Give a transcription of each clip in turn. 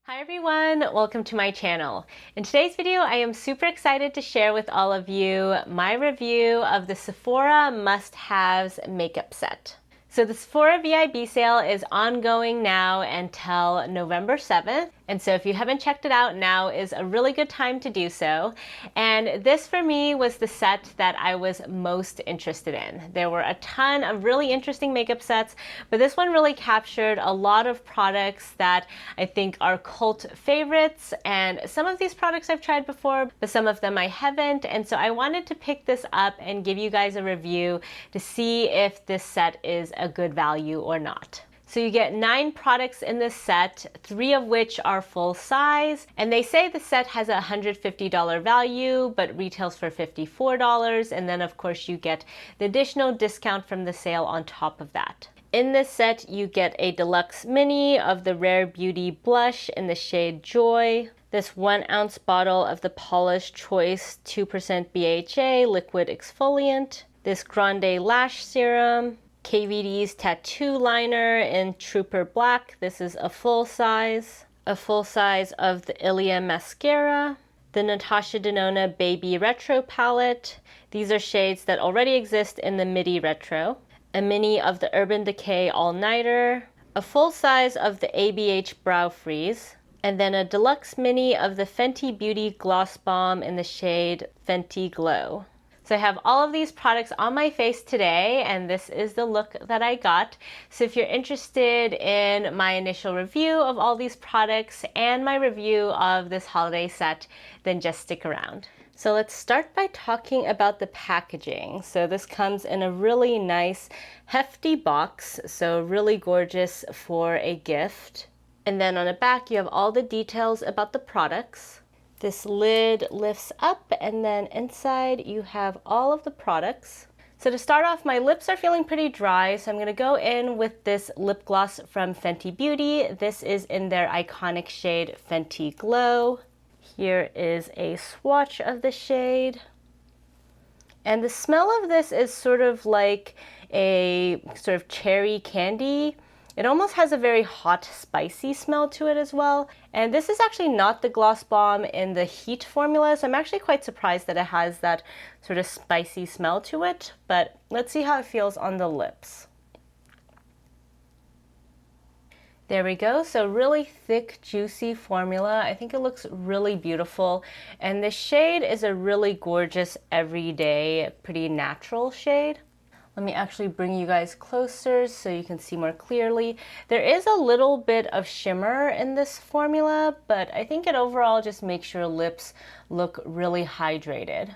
Hi everyone, welcome to my channel. In today's video, I am super excited to share with all of you my review of the Sephora must-haves makeup set. So the Sephora VIB sale is ongoing now until November 7th. And so if you haven't checked it out, now is a really good time to do so. And this for me was the set that I was most interested in. There were a ton of really interesting makeup sets, but this one really captured a lot of products that I think are cult favorites. And some of these products I've tried before, but some of them I haven't. And so I wanted to pick this up and give you guys a review to see if this set is a good value or not. So you get 9 products in this set, 3 of which are full size, and they say the set has a $150 value, but retails for $54, and then of course you get the additional discount from the sale on top of that. In this set, you get a deluxe mini of the Rare Beauty blush in the shade Joy, this 1 ounce bottle of the Polish Choice 2% BHA liquid exfoliant, this Grande lash serum, KVD's tattoo liner in Trooper Black. This is a full size of the Ilia Mascara, the Natasha Denona Baby Retro palette. These are shades that already exist in the Midi Retro. A mini of the Urban Decay All Nighter, a full size of the ABH Brow Freeze, and then a deluxe mini of the Fenty Beauty Gloss Bomb in the shade Fenty Glow. So I have all of these products on my face today, and this is the look that I got. So if you're interested in my initial review of all these products and my review of this holiday set, then just stick around. So let's start by talking about the packaging. So this comes in a really nice, hefty box, so really gorgeous for a gift. And then on the back, you have all the details about the products. This lid lifts up, and then inside you have all of the products. So to start off, my lips are feeling pretty dry, so I'm going to go in with this lip gloss from Fenty Beauty. This is in their iconic shade Fenty Glow. Here is a swatch of the shade. And the smell of this is sort of like a sort of cherry candy. It almost has a very hot, spicy smell to it as well. And this is actually not the Gloss Bomb in the Heat formula, so I'm actually quite surprised that it has that sort of spicy smell to it. But let's see how it feels on the lips. There we go, so really thick, juicy formula. I think it looks really beautiful. And the shade is a really gorgeous, everyday, pretty natural shade. Let me actually bring you guys closer so you can see more clearly. There is a little bit of shimmer in this formula, but I think it overall just makes your lips look really hydrated.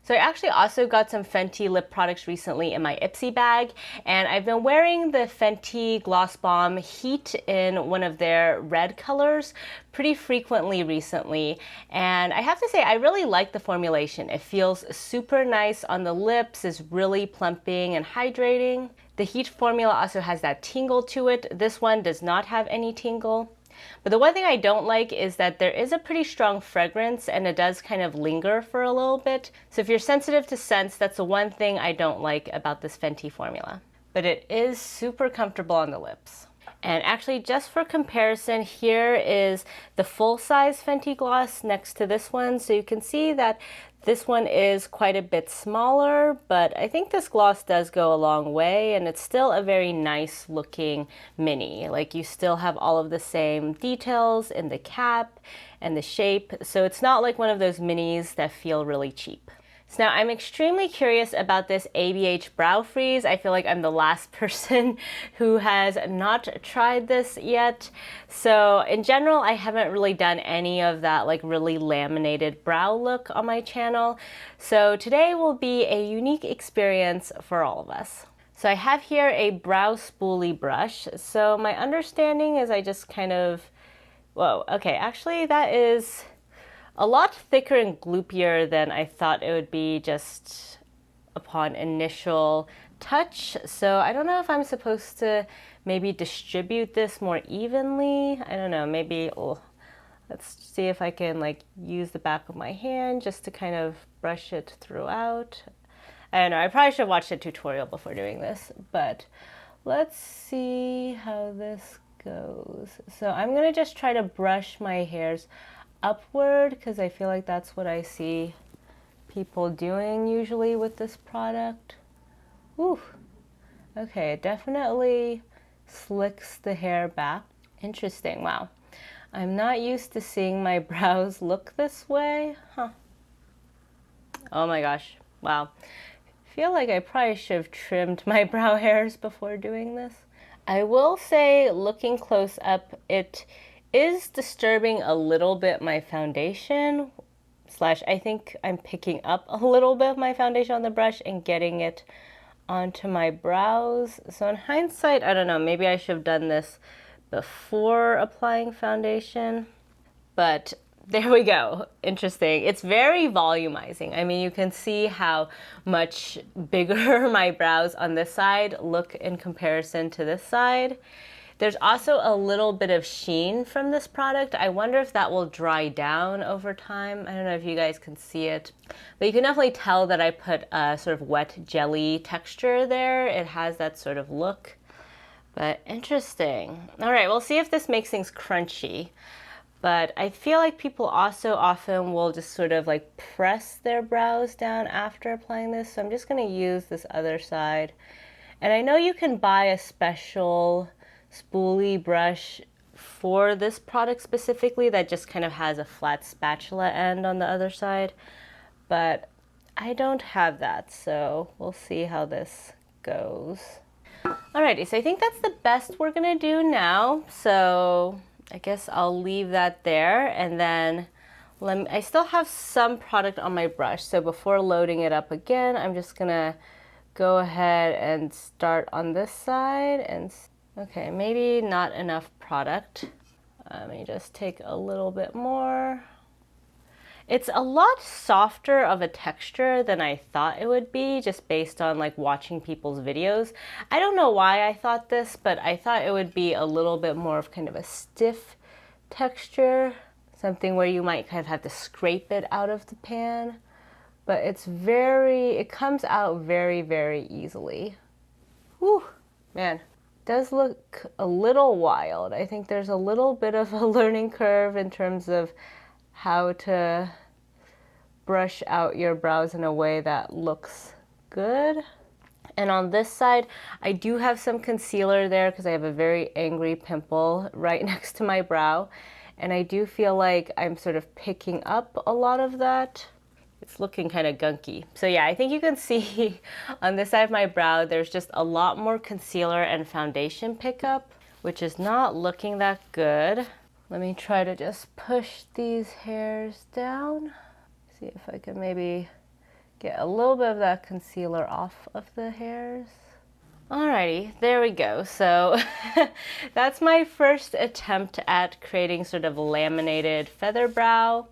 So I actually also got some Fenty lip products recently in my Ipsy bag, and I've been wearing the Fenty Gloss Bomb Heat in one of their red colors pretty frequently recently, and I have to say I really like the formulation. It feels super nice on the lips, is really plumping and hydrating. The Heat formula also has that tingle to it. This one does not have any tingle. But the one thing I don't like is that there is a pretty strong fragrance, and it does kind of linger for a little bit. So if you're sensitive to scents, that's the one thing I don't like about this Fenty formula. But it is super comfortable on the lips. And actually, just for comparison, here is the full-size Fenty gloss next to this one. So you can see that this one is quite a bit smaller, but I think this gloss does go a long way, and it's still a very nice looking mini. Like, you still have all of the same details in the cap and the shape, so it's not like one of those minis that feel really cheap. So now I'm extremely curious about this ABH Brow Freeze. I feel like I'm the last person who has not tried this yet. So in general, I haven't really done any of that like really laminated brow look on my channel. So today will be a unique experience for all of us. So I have here a brow spoolie brush. So my understanding is I just kind of, whoa, okay, actually that is a lot thicker and gloopier than I thought it would be just upon initial touch. So I don't know if I'm supposed to maybe distribute this more evenly. I don't know, maybe, let's see if I can like use the back of my hand just to kind of brush it throughout. I don't know, I probably should have watched a tutorial before doing this, but let's see how this goes. So I'm gonna just try to brush my hairs upward because I feel like that's what I see people doing usually with this product. Ooh, okay, it definitely slicks the hair back. Interesting, wow. I'm not used to seeing my brows look this way, huh? Oh my gosh, wow. I feel like I probably should have trimmed my brow hairs before doing this. I will say, looking close up, it is disturbing a little bit my foundation, slash I think I'm picking up a little bit of my foundation on the brush and getting it onto my brows. So in hindsight, I don't know, maybe I should have done this before applying foundation, but there we go. Interesting. It's very volumizing. I mean, you can see how much bigger my brows on this side look in comparison to this side. There's also a little bit of sheen from this product. I wonder if that will dry down over time. I don't know if you guys can see it, but you can definitely tell that I put a sort of wet jelly texture there. It has that sort of look, but interesting. All right, we'll see if this makes things crunchy. But I feel like people also often will just sort of like press their brows down after applying this. So I'm just gonna use this other side. And I know you can buy a special spoolie brush for this product specifically that just kind of has a flat spatula end on the other side, but I don't have that, so we'll see how this goes. Alrighty, so I think that's the best we're gonna do now, so I guess I'll leave that there, and then I still have some product on my brush, so before loading it up again, I'm just gonna go ahead and start on this side and okay, maybe not enough product. Let me just take a little bit more. It's a lot softer of a texture than I thought it would be, just based on like watching people's videos. I don't know why I thought this, but I thought it would be a little bit more of kind of a stiff texture, something where you might kind of have to scrape it out of the pan. But it comes out very, very easily. Whew, man. Does look a little wild. I think there's a little bit of a learning curve in terms of how to brush out your brows in a way that looks good. And on this side, I do have some concealer there because I have a very angry pimple right next to my brow. And I do feel like I'm sort of picking up a lot of that. It's looking kind of gunky. So yeah, I think you can see on this side of my brow, there's just a lot more concealer and foundation pickup, which is not looking that good. Let me try to just push these hairs down. See if I can maybe get a little bit of that concealer off of the hairs. Alrighty, there we go. So that's my first attempt at creating sort of laminated feather brow.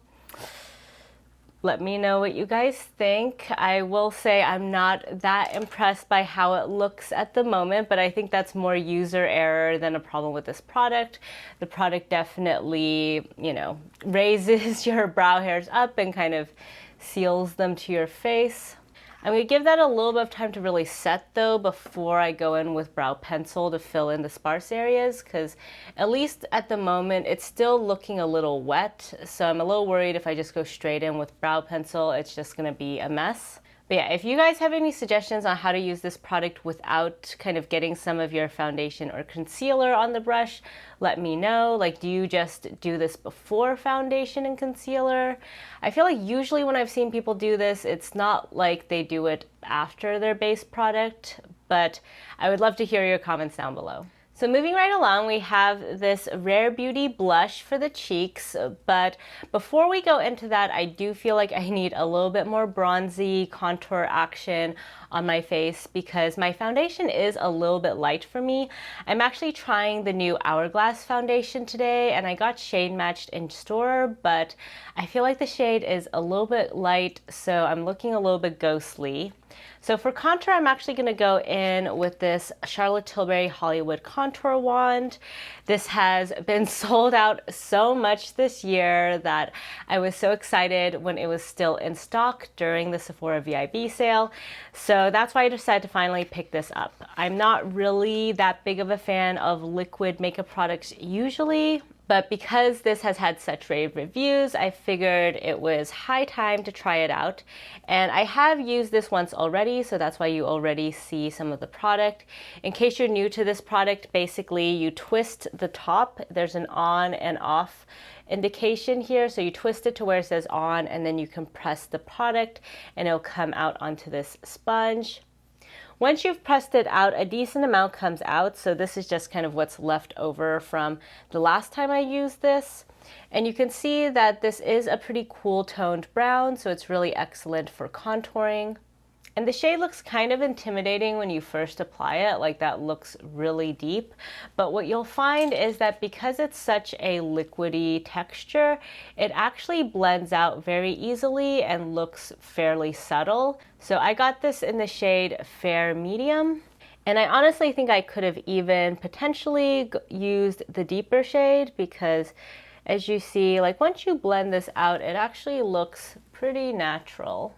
Let me know what you guys think. I will say I'm not that impressed by how it looks at the moment, but I think that's more user error than a problem with this product. The product definitely, you know, raises your brow hairs up and kind of seals them to your face. I'm gonna give that a little bit of time to really set though before I go in with brow pencil to fill in the sparse areas, because at least at the moment it's still looking a little wet. So I'm a little worried if I just go straight in with brow pencil, it's just gonna be a mess. But yeah, if you guys have any suggestions on how to use this product without kind of getting some of your foundation or concealer on the brush, let me know. Like, do you just do this before foundation and concealer? I feel like usually when I've seen people do this, it's not like they do it after their base product, but I would love to hear your comments down below. So moving right along, we have this Rare Beauty blush for the cheeks, but before we go into that, I do feel like I need a little bit more bronzy contour action on my face because my foundation is a little bit light for me. I'm actually trying the new Hourglass foundation today, and I got shade matched in store, but I feel like the shade is a little bit light, so I'm looking a little bit ghostly. So for contour, I'm actually going to go in with this Charlotte Tilbury Hollywood Contour Wand. This has been sold out so much this year that I was so excited when it was still in stock during the Sephora VIB sale. So that's why I decided to finally pick this up. I'm not really that big of a fan of liquid makeup products usually, but because this has had such rave reviews, I figured it was high time to try it out. And I have used this once already, so that's why you already see some of the product. In case you're new to this product, basically you twist the top. There's an on and off indication here. So you twist it to where it says on, and then you compress the product and it'll come out onto this sponge. Once you've pressed it out, a decent amount comes out, so this is just kind of what's left over from the last time I used this. And you can see that this is a pretty cool toned brown, so it's really excellent for contouring. And the shade looks kind of intimidating when you first apply it, like that looks really deep. But what you'll find is that because it's such a liquidy texture, it actually blends out very easily and looks fairly subtle. So I got this in the shade Fair Medium. And I honestly think I could have even potentially used the deeper shade because as you see, like once you blend this out, it actually looks pretty natural.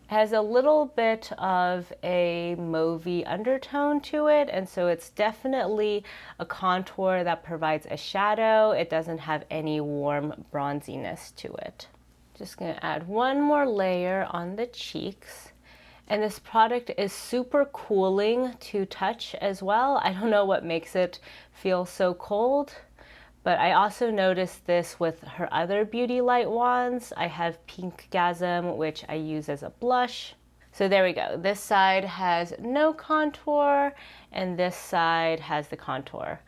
Has a little bit of a mauvey undertone to it, and so it's definitely a contour that provides a shadow. It doesn't have any warm bronziness to it. Just gonna add one more layer on the cheeks. And this product is super cooling to touch as well. I don't know what makes it feel so cold. But I also noticed this with her other Beauty Light wands. I have Pinkgasm, which I use as a blush. So there we go. This side has no contour, and this side has the contour.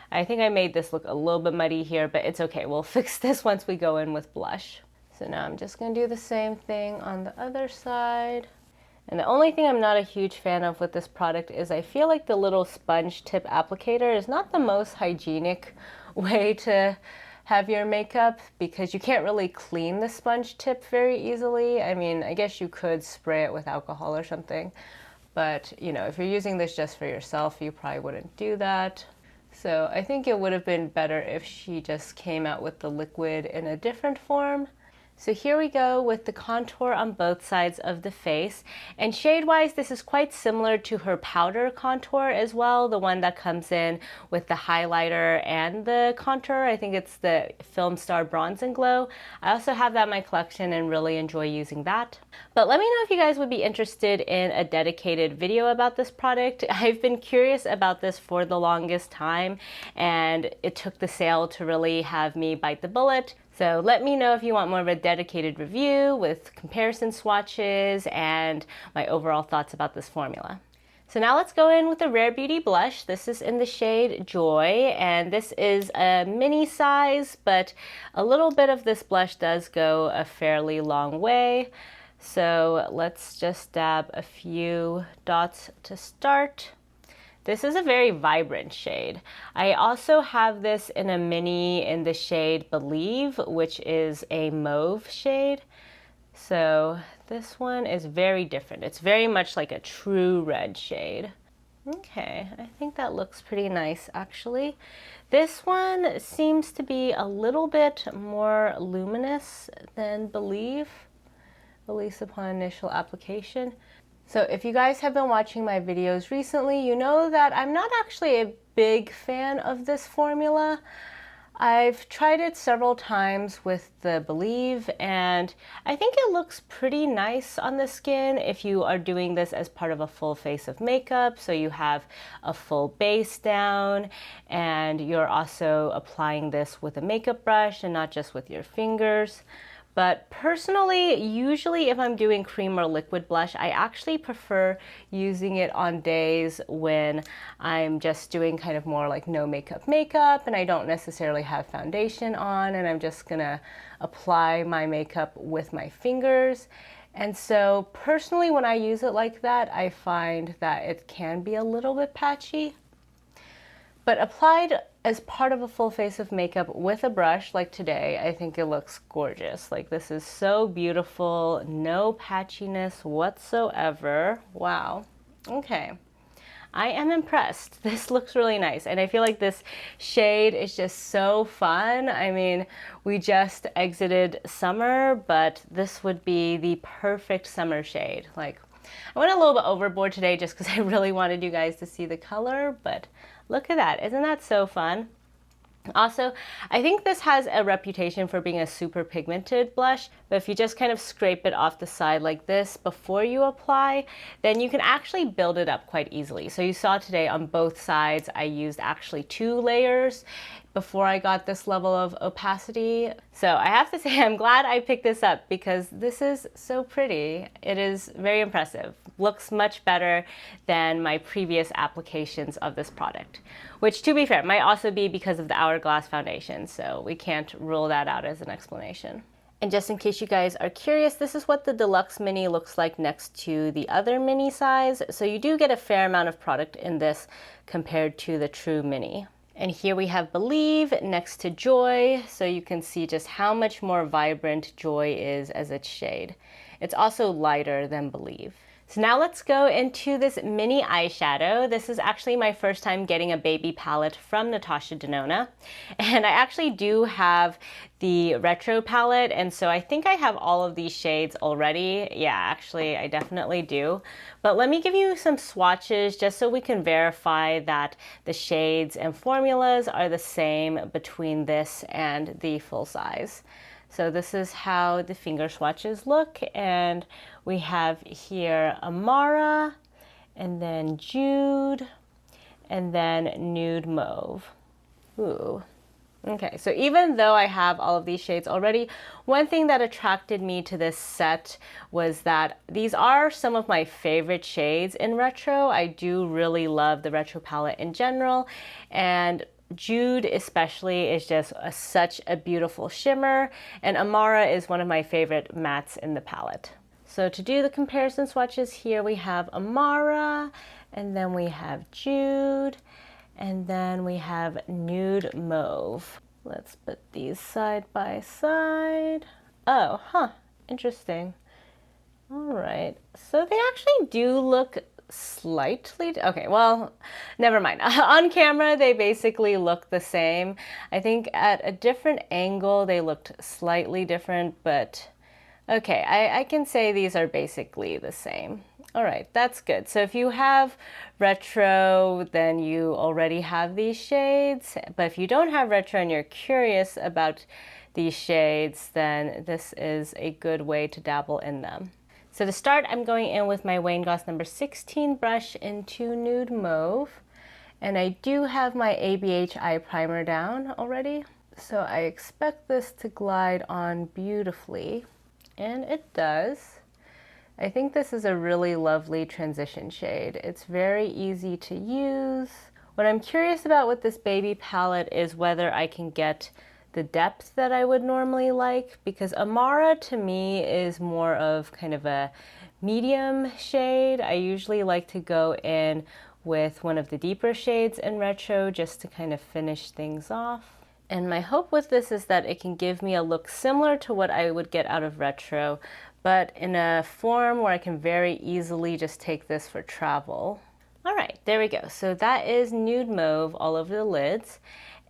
I think I made this look a little bit muddy here, but it's okay. We'll fix this once we go in with blush. So now I'm just gonna do the same thing on the other side. And the only thing I'm not a huge fan of with this product is I feel like the little sponge tip applicator is not the most hygienic way to have your makeup because you can't really clean the sponge tip very easily. I mean, I guess you could spray it with alcohol or something, but you know, if you're using this just for yourself, you probably wouldn't do that. So I think it would have been better if she just came out with the liquid in a different form. So here we go with the contour on both sides of the face. And shade-wise, this is quite similar to her powder contour as well, the one that comes in with the highlighter and the contour. I think it's the Film Star Bronze and Glow. I also have that in my collection and really enjoy using that. But let me know if you guys would be interested in a dedicated video about this product. I've been curious about this for the longest time, and it took the sale to really have me bite the bullet. So let me know if you want more of a dedicated review with comparison swatches and my overall thoughts about this formula. So now let's go in with the Rare Beauty blush. This is in the shade Joy, and this is a mini size, but a little bit of this blush does go a fairly long way. So let's just dab a few dots to start. This is a very vibrant shade. I also have this in a mini in the shade Believe, which is a mauve shade. So this one is very different. It's very much like a true red shade. Okay, I think that looks pretty nice actually. This one seems to be a little bit more luminous than Believe, at least upon initial application. So if you guys have been watching my videos recently, you know that I'm not actually a big fan of this formula. I've tried it several times with the Believe, and I think it looks pretty nice on the skin if you are doing this as part of a full face of makeup. So you have a full base down, and you're also applying this with a makeup brush and not just with your fingers. But personally, usually if I'm doing cream or liquid blush, I actually prefer using it on days when I'm just doing kind of more like no makeup and I don't necessarily have foundation on, and I'm just gonna apply my makeup with my fingers. And so personally, when I use it like that, I find that it can be a little bit patchy. But applied as part of a full face of makeup with a brush like today, I think it looks gorgeous. Like, this is so beautiful, no patchiness whatsoever. Wow. Okay. I am impressed. This looks really nice. And I feel like this shade is just so fun. I mean, we just exited summer, but this would be the perfect summer shade. Like, I went a little bit overboard today just because I really wanted you guys to see the color, but look at that. Isn't that so fun? Also, I think this has a reputation for being a super pigmented blush, but if you just kind of scrape it off the side like this before you apply, then you can actually build it up quite easily. So you saw today on both sides, I used actually 2 layers before I got this level of opacity. So I have to say I'm glad I picked this up because this is so pretty. It is very impressive. Looks much better than my previous applications of this product, which, to be fair, might also be because of the Hourglass foundation, so we can't rule that out as an explanation. And just in case you guys are curious, this is what the Deluxe Mini looks like next to the other mini size. So you do get a fair amount of product in this compared to the True Mini. And here we have Believe next to Joy, so you can see just how much more vibrant Joy is as its shade. It's also lighter than Believe. So now let's go into this mini eyeshadow. This is actually my first time getting a baby palette from Natasha Denona. And I actually do have the retro palette, and so I think I have all of these shades already. Yeah, actually I definitely do. But let me give you some swatches just so we can verify that the shades and formulas are the same between this and the full size. So this is how the finger swatches look, and we have here Amara, and then Jude, and then Nude Mauve. Ooh. Okay, so even though I have all of these shades already, one thing that attracted me to this set was that these are some of my favorite shades in retro. I do really love the retro palette in general, and Jude especially is just such a beautiful shimmer, and Amara is one of my favorite mattes in the palette. So to do the comparison swatches, here we have Amara, and then we have Jude, and then we have Nude Mauve. Let's put these side by side. Oh, interesting. All right, so they actually do look slightly, okay, well, never mind. On camera, they basically look the same. I think at a different angle, they looked slightly different, but okay, I can say these are basically the same. All right, that's good. So if you have retro, then you already have these shades, but if you don't have retro and you're curious about these shades, then this is a good way to dabble in them. So to start, I'm going in with my Wayne Goss number 16 brush into Nude Mauve. And I do have my ABH eye primer down already. So I expect this to glide on beautifully. And it does. I think this is a really lovely transition shade. It's very easy to use. What I'm curious about with this baby palette is whether I can get the depth that I would normally like, because Amara to me is more of kind of a medium shade. I usually like to go in with one of the deeper shades in retro just to kind of finish things off. And my hope with this is that it can give me a look similar to what I would get out of retro, but in a form where I can very easily just take this for travel. All right, there we go. So that is Nude Mauve all over the lids.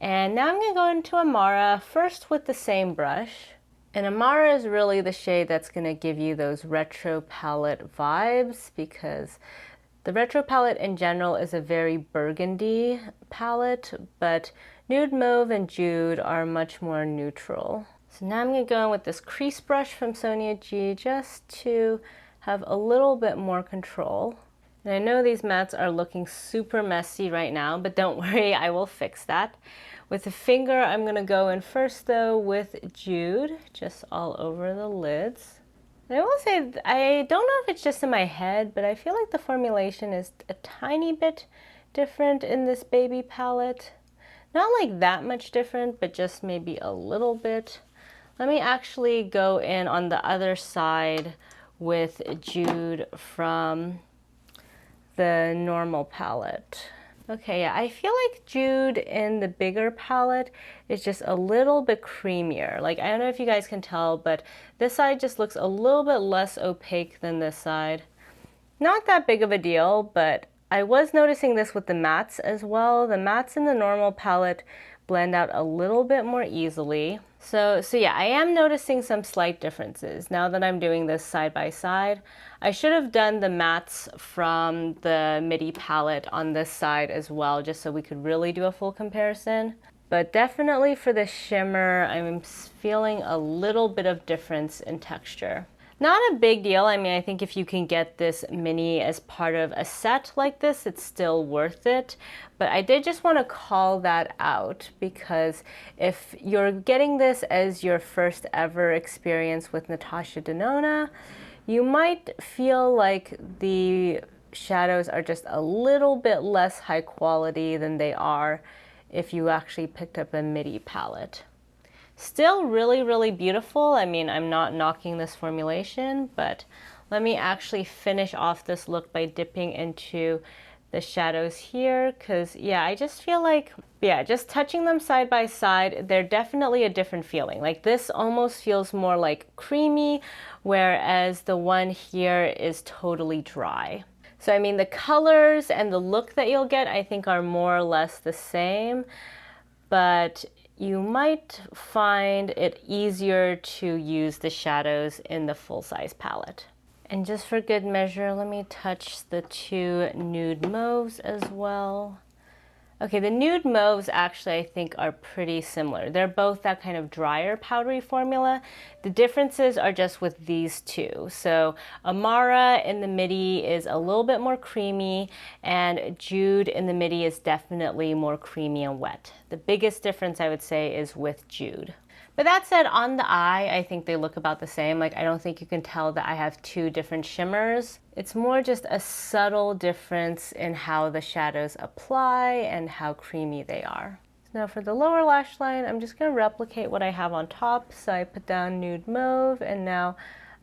And now I'm going to go into Amara, first with the same brush. And Amara is really the shade that's going to give you those retro palette vibes, because the retro palette in general is a very burgundy palette, but Nude Mauve and Jude are much more neutral. So now I'm going to go in with this crease brush from Sonia G just to have a little bit more control. And I know these mattes are looking super messy right now, but don't worry, I will fix that. With the finger, I'm going to go in first though with Jude, just all over the lids. And I will say, I don't know if it's just in my head, but I feel like the formulation is a tiny bit different in this baby palette. Not like that much different, but just maybe a little bit. Let me actually go in on the other side with Jude from the normal palette. Okay, yeah, I feel like Jude in the bigger palette is just a little bit creamier. Like, I don't know if you guys can tell, but this side just looks a little bit less opaque than this side. Not that big of a deal, but I was noticing this with the mattes as well. The mattes in the normal palette blend out a little bit more easily. So yeah, I am noticing some slight differences now that I'm doing this side by side. I should have done the mattes from the midi palette on this side as well, just so we could really do a full comparison. But definitely for the shimmer, I'm feeling a little bit of difference in texture. Not a big deal. I mean, I think if you can get this mini as part of a set like this, it's still worth it. But I did just want to call that out because if you're getting this as your first ever experience with Natasha Denona, you might feel like the shadows are just a little bit less high quality than they are if you actually picked up a midi palette. Still really, really beautiful. I mean, I'm not knocking this formulation, but let me actually finish off this look by dipping into the shadows here, because yeah, I just feel like, yeah, just touching them side by side, they're definitely a different feeling. Like this almost feels more like creamy, whereas the one here is totally dry. So I mean, the colors and the look that you'll get, I think, are more or less the same, but you might find it easier to use the shadows in the full-size palette. And just for good measure, let me touch the two nude mauves as well. Okay, the nude mauves actually I think are pretty similar. They're both that kind of drier powdery formula. The differences are just with these two. So Amara in the midi is a little bit more creamy, and Jude in the midi is definitely more creamy and wet. The biggest difference I would say is with Jude. But that said, on the eye, I think they look about the same. Like, I don't think you can tell that I have two different shimmers. It's more just a subtle difference in how the shadows apply and how creamy they are. So now for the lower lash line, I'm just going to replicate what I have on top. So I put down nude mauve, and now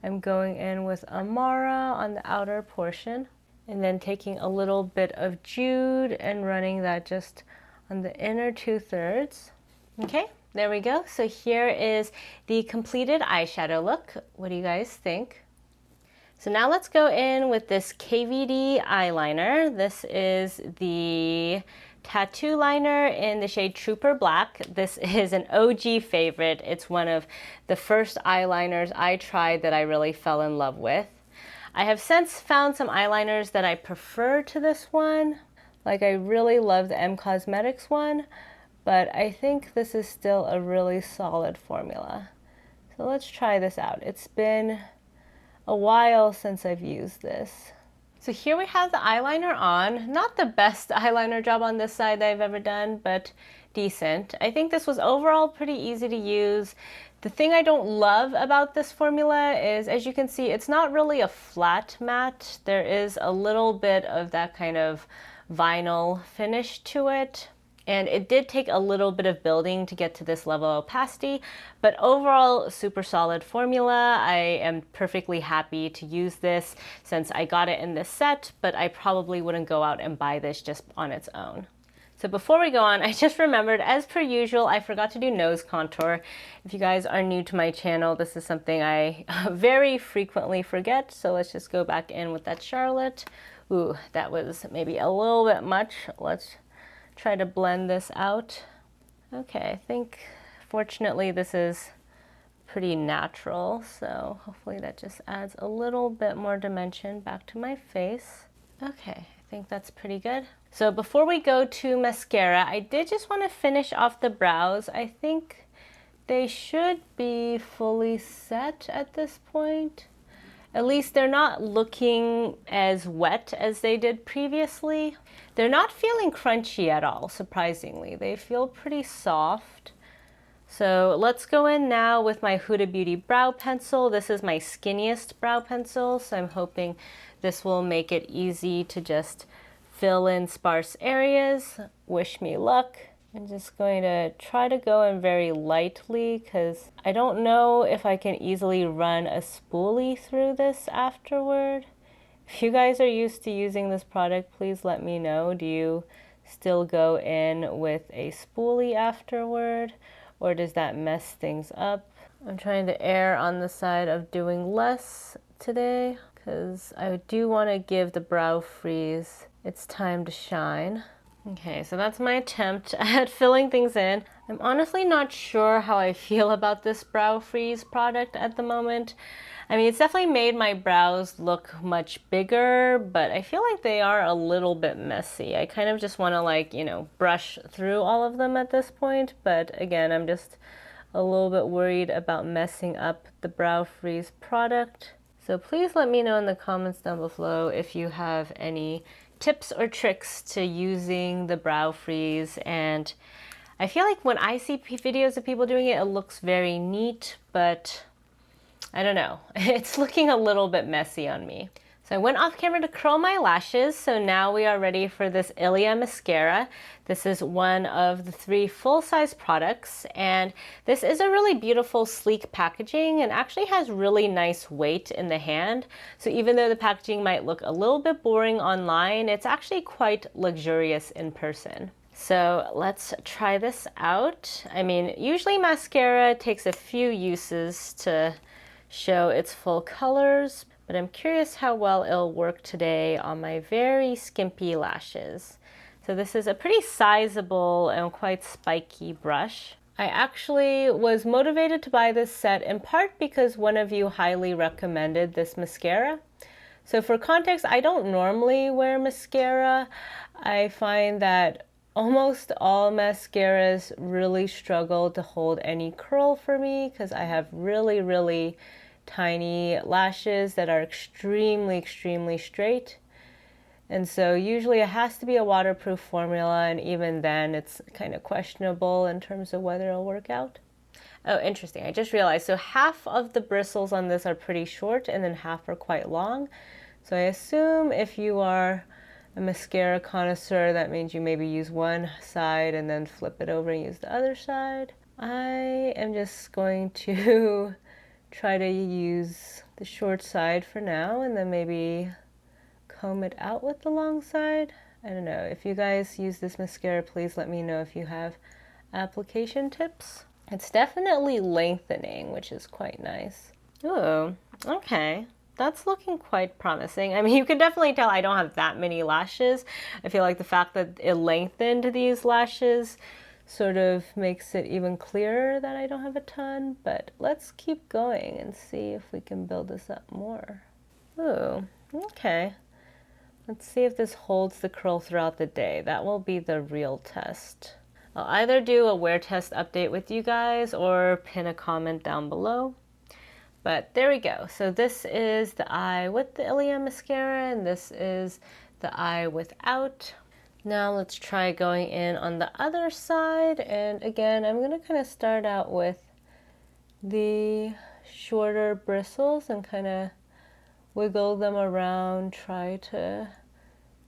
I'm going in with Amara on the outer portion, and then taking a little bit of Jude and running that just on the inner 2/3. Okay. There we go. So here is the completed eyeshadow look. What do you guys think? So now let's go in with this KVD eyeliner. This is the tattoo liner in the shade Trooper Black. This is an OG favorite. It's one of the first eyeliners I tried that I really fell in love with. I have since found some eyeliners that I prefer to this one. Like, I really love the M Cosmetics one, but I think this is still a really solid formula. So let's try this out. It's been a while since I've used this. So here we have the eyeliner on. Not the best eyeliner job on this side that I've ever done, but decent. I think this was overall pretty easy to use. The thing I don't love about this formula is, as you can see, it's not really a flat matte. There is a little bit of that kind of vinyl finish to it. And it did take a little bit of building to get to this level of opacity, but overall, super solid formula. I am perfectly happy to use this since I got it in this set, but I probably wouldn't go out and buy this just on its own. So before we go on, I just remembered, as per usual, I forgot to do nose contour. If you guys are new to my channel, this is something I very frequently forget, so let's just go back in with that Charlotte. Ooh, that was maybe a little bit much. Let's try to blend this out. Okay, I think fortunately this is pretty natural, so hopefully that just adds a little bit more dimension back to my face. Okay, I think that's pretty good. So before we go to mascara, I did just want to finish off the brows. I think they should be fully set at this point. At least they're not looking as wet as they did previously. They're not feeling crunchy at all, surprisingly. They feel pretty soft. So let's go in now with my Huda Beauty brow pencil. This is my skinniest brow pencil, so I'm hoping this will make it easy to just fill in sparse areas. Wish me luck. I'm just going to try to go in very lightly because I don't know if I can easily run a spoolie through this afterward. If you guys are used to using this product, please let me know. Do you still go in with a spoolie afterward, or does that mess things up? I'm trying to err on the side of doing less today because I do want to give the brow freeze its time to shine. Okay, so that's my attempt at filling things in. I'm honestly not sure how I feel about this brow freeze product at the moment. I mean, it's definitely made my brows look much bigger, but I feel like they are a little bit messy. I kind of just want to, like, you know, brush through all of them at this point, but again, I'm just a little bit worried about messing up the brow freeze product. So please let me know in the comments down below if you have any tips or tricks to using the brow freeze. And I feel like when I see videos of people doing it, it looks very neat, but I don't know. It's looking a little bit messy on me. So I went off camera to curl my lashes, so now we are ready for this Ilia Mascara. This is one of the 3 full-size products, and this is a really beautiful, sleek packaging and actually has really nice weight in the hand. So even though the packaging might look a little bit boring online, it's actually quite luxurious in person. So let's try this out. I mean, usually mascara takes a few uses to show its full colors, but I'm curious how well it'll work today on my very skimpy lashes. So this is a pretty sizable and quite spiky brush. I actually was motivated to buy this set in part because one of you highly recommended this mascara. So for context, I don't normally wear mascara. I find that almost all mascaras really struggle to hold any curl for me because I have really tiny lashes that are extremely straight. And so usually it has to be a waterproof formula, and even then it's kind of questionable in terms of whether it'll work out. Oh, interesting. I just realized, so half of the bristles on this are pretty short and then half are quite long. So I assume if you are a mascara connoisseur, that means you maybe use one side and then flip it over and use the other side. I am just going to try to use the short side for now and then maybe comb it out with the long side. I don't know. If you guys use this mascara, please let me know if you have application tips. It's definitely lengthening, which is quite nice. Oh, okay. That's looking quite promising. I mean, you can definitely tell I don't have that many lashes. I feel like the fact that it lengthened these lashes sort of makes it even clearer that I don't have a ton, but let's keep going and see if we can build this up more. Ooh, okay. Let's see if this holds the curl throughout the day. That will be the real test. I'll either do a wear test update with you guys or pin a comment down below. But there we go. So this is the eye with the Ilia Mascara, and this is the eye without. Now let's try going in on the other side, and again I'm going to kind of start out with the shorter bristles and kind of wiggle them around, try to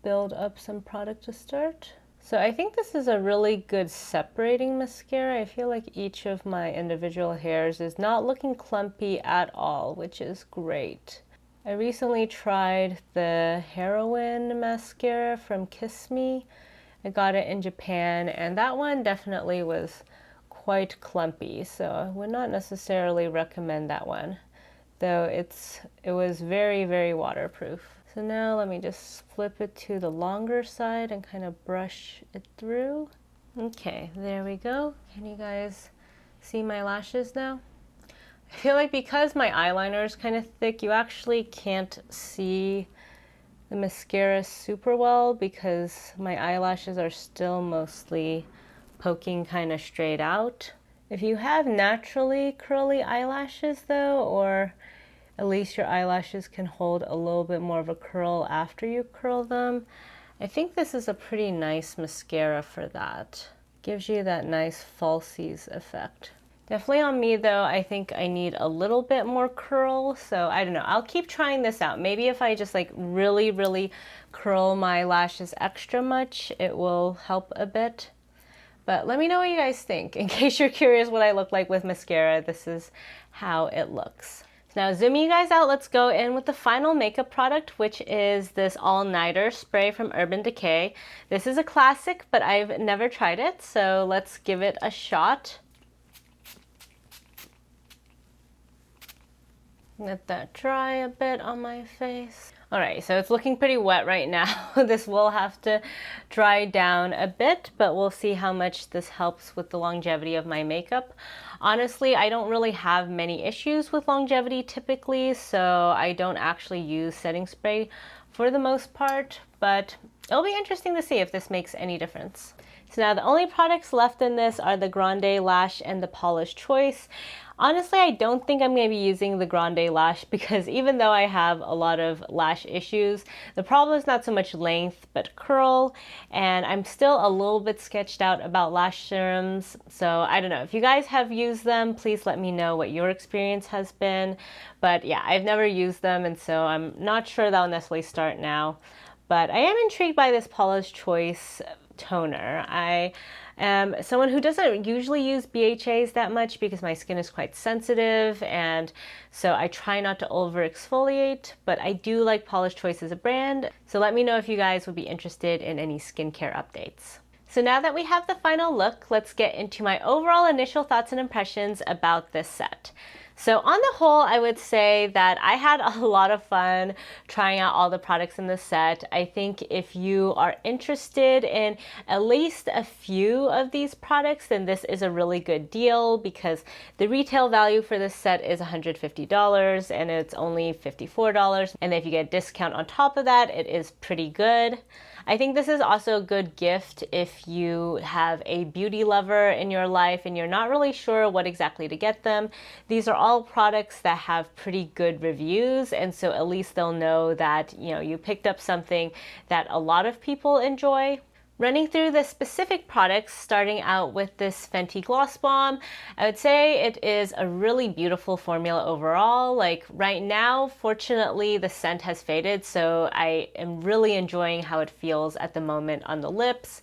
build up some product to start. So I think this is a really good separating mascara. I feel like each of my individual hairs is not looking clumpy at all, which is great. I recently tried the Heroine mascara from Kiss Me. I got it in Japan, and that one definitely was quite clumpy, so I would not necessarily recommend that one, though it was very waterproof. So now let me just flip it to the longer side and kind of brush it through. Okay, there we go. Can you guys see my lashes now? I feel like because my eyeliner is kind of thick, you actually can't see the mascara super well because my eyelashes are still mostly poking kind of straight out. If you have naturally curly eyelashes though, or at least your eyelashes can hold a little bit more of a curl after you curl them, I think this is a pretty nice mascara for that. Gives you that nice falsies effect. Definitely on me though, I think I need a little bit more curl, so I don't know. I'll keep trying this out. Maybe if I just like really curl my lashes extra much, it will help a bit. But let me know what you guys think. In case you're curious what I look like with mascara, this is how it looks. Now zooming you guys out, let's go in with the final makeup product, which is this all-nighter spray from Urban Decay. This is a classic, but I've never tried it, so let's give it a shot. Let that dry a bit on my face. All right, so it's looking pretty wet right now. This will have to dry down a bit, but we'll see how much this helps with the longevity of my makeup. Honestly, I don't really have many issues with longevity typically, so I don't actually use setting spray for the most part, but it'll be interesting to see if this makes any difference. So now the only products left in this are the Grande Lash and the Polish Choice. Honestly, I don't think I'm going to be using the Grande Lash because even though I have a lot of lash issues, the problem is not so much length but curl, and I'm still a little bit sketched out about lash serums. So I don't know, if you guys have used them, please let me know what your experience has been. But yeah, I've never used them, and so I'm not sure that I'll necessarily start now. But I am intrigued by this Polish Choice toner. I am someone who doesn't usually use BHAs that much because my skin is quite sensitive, and so I try not to over exfoliate, but I do like Polish Choice as a brand, so let me know if you guys would be interested in any skincare updates. So now that we have the final look, let's get into my overall initial thoughts and impressions about this set. So on the whole, I would say that I had a lot of fun trying out all the products in the set. I think if you are interested in at least a few of these products, then this is a really good deal because the retail value for this set is $150 and it's only $54. And if you get a discount on top of that, it is pretty good. I think this is also a good gift if you have a beauty lover in your life and you're not really sure what exactly to get them. These are all products that have pretty good reviews, and so at least they'll know that, you know, you picked up something that a lot of people enjoy. Running through the specific products, starting out with this Fenty Gloss Bomb, I would say it is a really beautiful formula overall. Like right now, fortunately, the scent has faded, so I am really enjoying how it feels at the moment on the lips.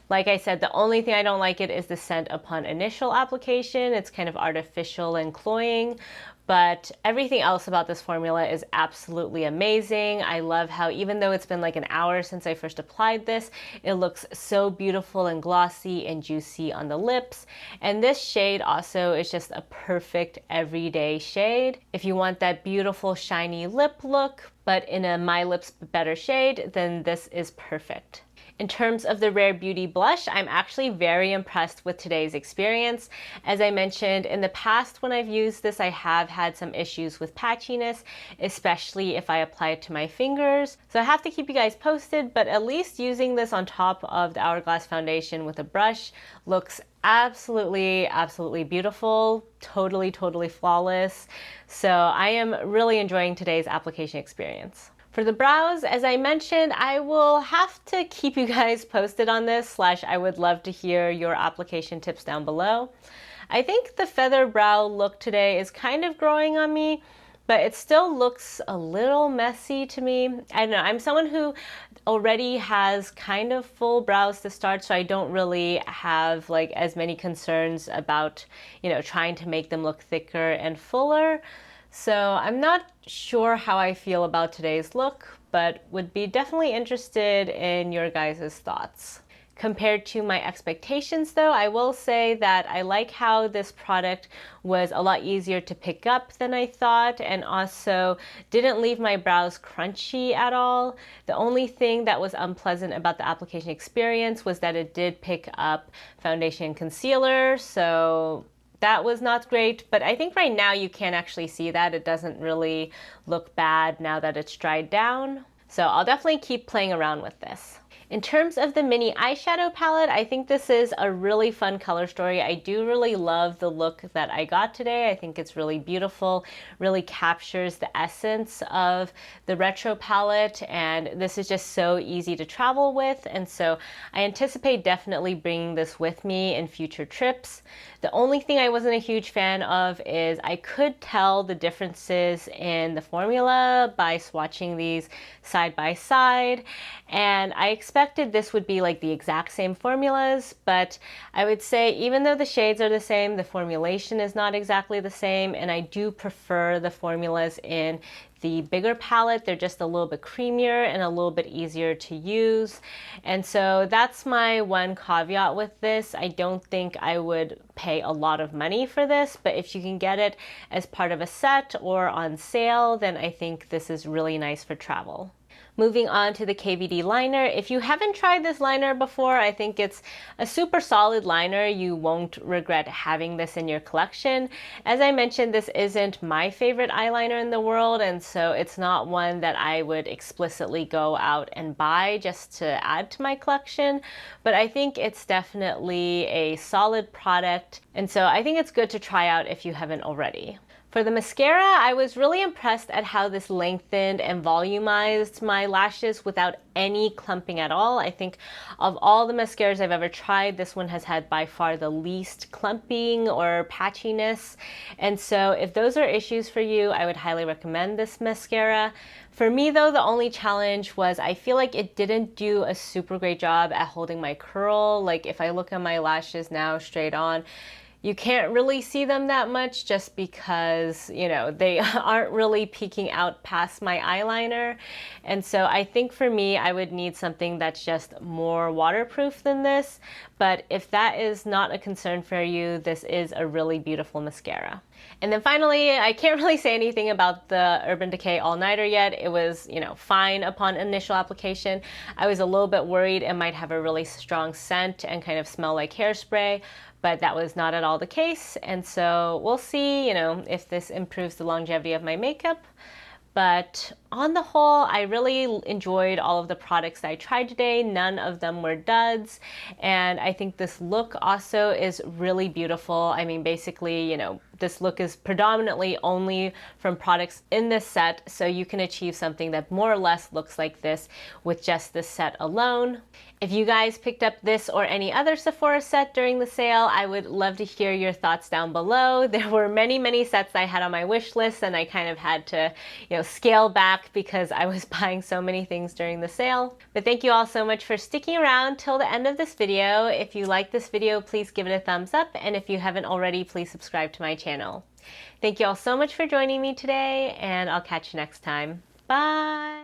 Like I said, the only thing I don't like it is the scent upon initial application. It's kind of artificial and cloying, but everything else about this formula is absolutely amazing. I love how even though it's been like an hour since I first applied this, it looks so beautiful and glossy and juicy on the lips. And this shade also is just a perfect everyday shade. If you want that beautiful shiny lip look, but in a My Lips Better shade, then this is perfect. In terms of the Rare Beauty blush, I'm actually very impressed with today's experience. As I mentioned, in the past when I've used this, I have had some issues with patchiness, especially if I apply it to my fingers. So I have to keep you guys posted, but at least using this on top of the Hourglass foundation with a brush looks absolutely, absolutely beautiful. Totally flawless. So I am really enjoying today's application experience. For the brows, as I mentioned, I will have to keep you guys posted on this, / I would love to hear your application tips down below. I think the feather brow look today is kind of growing on me, but it still looks a little messy to me. I don't know, I'm someone who already has kind of full brows to start, so I don't really have like as many concerns about, you know, trying to make them look thicker and fuller. So I'm not sure how I feel about today's look, but would be definitely interested in your guys' thoughts. Compared to my expectations though, I will say that I like how this product was a lot easier to pick up than I thought, and also didn't leave my brows crunchy at all. The only thing that was unpleasant about the application experience was that it did pick up foundation and concealer, so that was not great, but I think right now you can actually see that. It doesn't really look bad now that it's dried down. So I'll definitely keep playing around with this. In terms of the mini eyeshadow palette, I think this is a really fun color story. I do really love the look that I got today. I think it's really beautiful, really captures the essence of the retro palette, and this is just so easy to travel with, and so I anticipate definitely bringing this with me in future trips. The only thing I wasn't a huge fan of is I could tell the differences in the formula by swatching these side by side, and I expect expected this would be like the exact same formulas, but I would say even though the shades are the same, the formulation is not exactly the same, and I do prefer the formulas in the bigger palette. They're just a little bit creamier and a little bit easier to use. And so that's my one caveat with this. I don't think I would pay a lot of money for this, but if you can get it as part of a set or on sale, then I think this is really nice for travel. Moving on to the KVD liner. If you haven't tried this liner before, I think it's a super solid liner. You won't regret having this in your collection. As I mentioned, this isn't my favorite eyeliner in the world, and so it's not one that I would explicitly go out and buy just to add to my collection, but I think it's definitely a solid product, and so I think it's good to try out if you haven't already. For the mascara, I was really impressed at how this lengthened and volumized my lashes without any clumping at all. I think of all the mascaras I've ever tried, this one has had by far the least clumping or patchiness. And so if those are issues for you, I would highly recommend this mascara. For me though, the only challenge was I feel like it didn't do a super great job at holding my curl. Like if I look at my lashes now straight on, you can't really see them that much just because, you know, they aren't really peeking out past my eyeliner. And so I think for me, I would need something that's just more waterproof than this. But if that is not a concern for you, this is a really beautiful mascara. And then finally, I can't really say anything about the Urban Decay All Nighter yet. It was, you know, fine upon initial application. I was a little bit worried it might have a really strong scent and kind of smell like hairspray, but that was not at all the case. And so we'll see, you know, if this improves the longevity of my makeup. But on the whole, I really enjoyed all of the products that I tried today. None of them were duds. And I think this look also is really beautiful. I mean, basically, you know, this look is predominantly only from products in this set, so you can achieve something that more or less looks like this with just this set alone. If you guys picked up this or any other Sephora set during the sale, I would love to hear your thoughts down below. There were many sets I had on my wish list, and I kind of had to, you know, scale back because I was buying so many things during the sale. But thank you all so much for sticking around till the end of this video. If you like this video, please give it a thumbs up, and if you haven't already, please subscribe to my channel. Thank you all so much for joining me today, and I'll catch you next time. Bye!